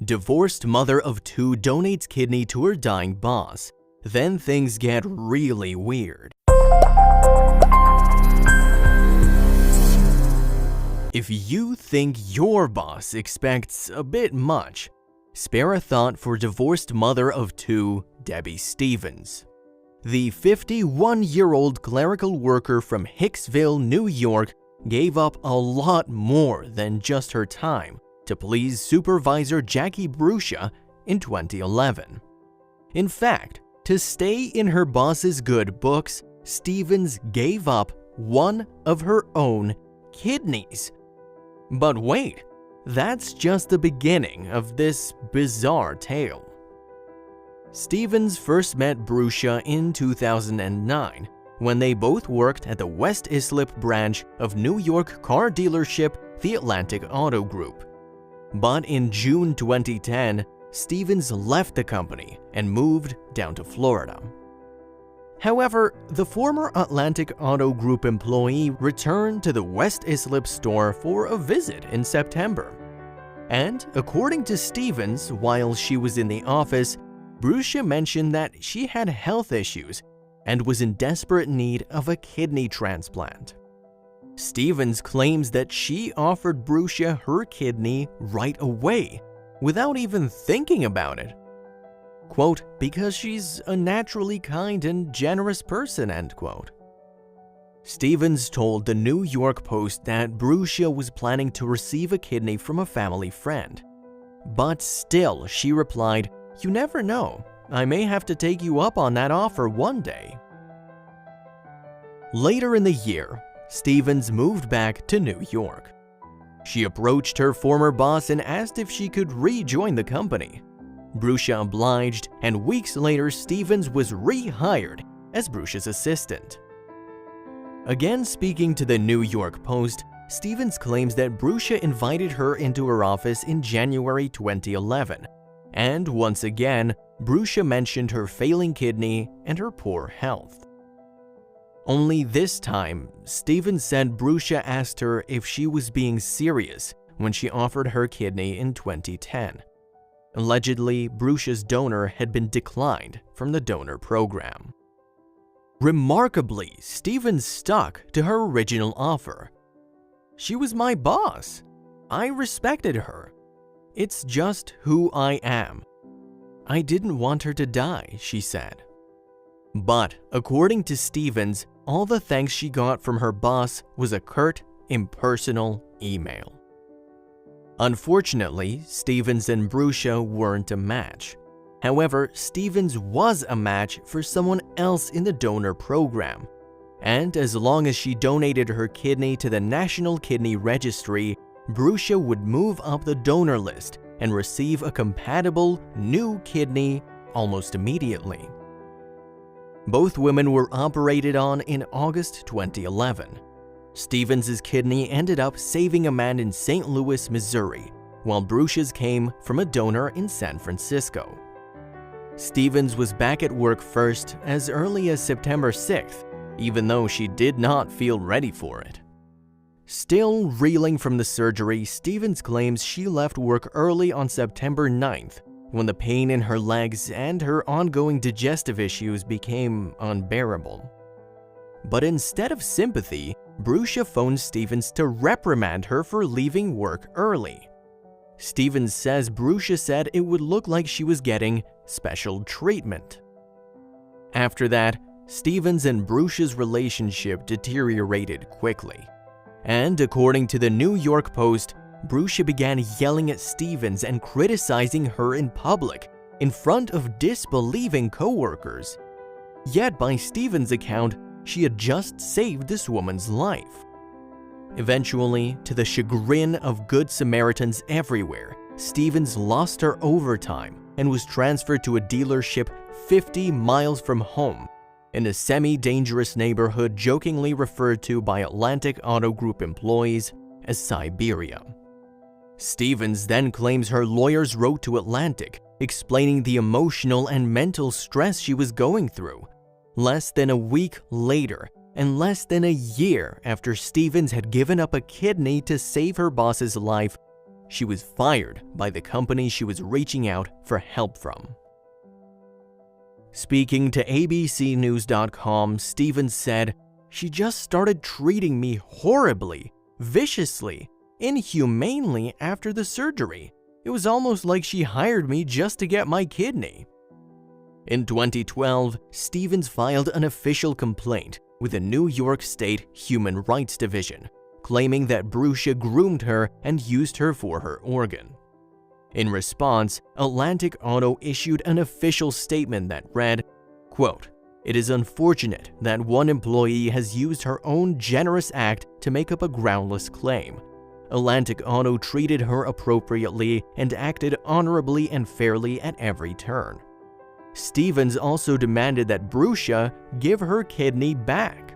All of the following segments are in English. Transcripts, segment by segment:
Divorced mother of two donates kidney to her dying boss. Then things get really weird. If you think your boss expects a bit much, spare a thought for divorced mother of two, Debbie Stevens. The 51-year-old clerical worker from Hicksville, New York, gave up a lot more than just her time to please supervisor Jackie Bruscia in 2011. In fact, to stay in her boss's good books, Stevens gave up one of her own kidneys. But wait, that's just the beginning of this bizarre tale. Stevens first met Bruscia in 2009 when they both worked at the West Islip branch of New York car dealership The Atlantic Auto Group. But in June 2010, Stevens left the company and moved down to Florida. However, the former Atlantic Auto Group employee returned to the West Islip store for a visit in September. And according to Stevens, while she was in the office, Bruscia mentioned that she had health issues and was in desperate need of a kidney transplant. Stevens claims that she offered Bruscia her kidney right away, without even thinking about it. Quote, because she's a naturally kind and generous person, end quote. Stevens told the New York Post that Bruscia was planning to receive a kidney from a family friend. But still, she replied, "You never know. I may have to take you up on that offer one day." Later in the year, Stevens moved back to New York. She approached her former boss and asked if she could rejoin the company. Bruscia obliged, and weeks later Stevens was rehired as Bruscia's assistant. Again speaking to the New York Post, Stevens claims that Bruscia invited her into her office in January 2011, and once again, Bruscia mentioned her failing kidney and her poor health. Only this time, Stevens said Bruscia asked her if she was being serious when she offered her kidney in 2010. Allegedly, Bruscia's donor had been declined from the donor program. Remarkably, Stevens stuck to her original offer. "She was my boss. I respected her. It's just who I am. I didn't want her to die," she said. But according to Stevens, all the thanks she got from her boss was a curt, impersonal email. Unfortunately, Stevens and Bruscia weren't a match. However, Stevens was a match for someone else in the donor program. And as long as she donated her kidney to the National Kidney Registry, Bruscia would move up the donor list and receive a compatible new kidney almost immediately. Both women were operated on in August 2011. Stevens' kidney ended up saving a man in St. Louis, Missouri, while Bruscia's came from a donor in San Francisco. Stevens was back at work first as early as September 6th, even though she did not feel ready for it. Still reeling from the surgery, Stevens claims she left work early on September 9th when the pain in her legs and her ongoing digestive issues became unbearable. But instead of sympathy, Bruscia phoned Stevens to reprimand her for leaving work early. Stevens says Bruscia said it would look like she was getting special treatment. After that, Stevens and Bruscia's relationship deteriorated quickly. And according to the New York Post, Bruscia began yelling at Stevens and criticizing her in public in front of disbelieving coworkers. Yet by Stevens' account, she had just saved this woman's life. Eventually, to the chagrin of Good Samaritans everywhere, Stevens lost her overtime and was transferred to a dealership 50 miles from home in a semi-dangerous neighborhood jokingly referred to by Atlantic Auto Group employees as Siberia. Stevens then claims her lawyers wrote to Atlantic, explaining the emotional and mental stress she was going through. Less than a week later, and less than a year after Stevens had given up a kidney to save her boss's life, she was fired by the company she was reaching out for help from. Speaking to abcnews.com, Stevens said, "She just started treating me horribly, viciously, inhumanely after the surgery. It was almost like she hired me just to get my kidney." In 2012, Stevens filed an official complaint with the New York State Human Rights Division, claiming that Bruscia groomed her and used her for her organ. In response, Atlantic Auto issued an official statement that read, quote, "It is unfortunate that one employee has used her own generous act to make up a groundless claim. Atlantic Auto treated her appropriately and acted honorably and fairly at every turn." Stevens also demanded that Bruscia give her kidney back.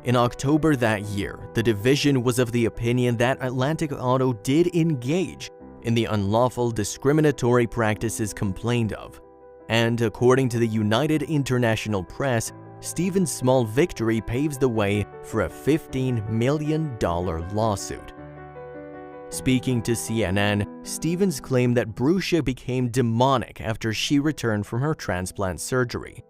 In October that year, the division was of the opinion that Atlantic Auto did engage in the unlawful discriminatory practices complained of, and according to the United International Press, Stevens' small victory paves the way for a $15 million lawsuit. Speaking to CNN, Stevens claimed that Bruscia became demonic after she returned from her transplant surgery.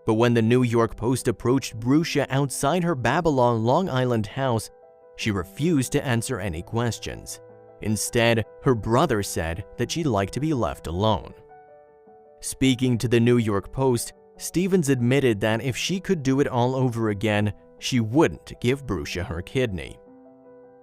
But when the New York Post approached Bruscia outside her Babylon, Long Island house, she refused to answer any questions. Instead, her brother said that she'd like to be left alone. Speaking to the New York Post, Stevens admitted that if she could do it all over again, she wouldn't give Bruscia her kidney.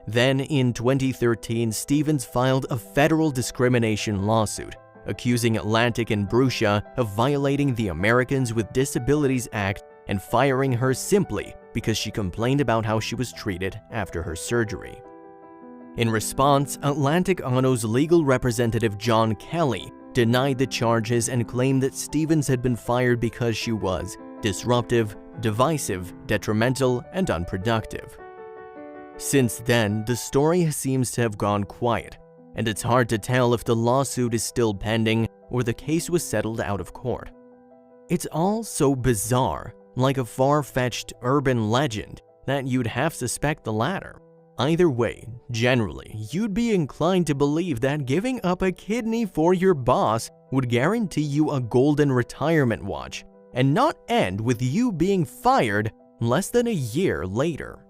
Then, in 2013, Stevens filed a federal discrimination lawsuit, accusing Atlantic and Bruscia of violating the Americans with Disabilities Act and firing her simply because she complained about how she was treated after her surgery. In response, Atlantic Auto's legal representative John Kelly denied the charges and claimed that Stevens had been fired because she was disruptive, divisive, detrimental, and unproductive. Since then, the story seems to have gone quiet, and it's hard to tell if the lawsuit is still pending or the case was settled out of court. It's all so bizarre, like a far-fetched urban legend, that you'd half suspect the latter. Either way, generally, you'd be inclined to believe that giving up a kidney for your boss would guarantee you a golden retirement watch, and not end with you being fired less than a year later.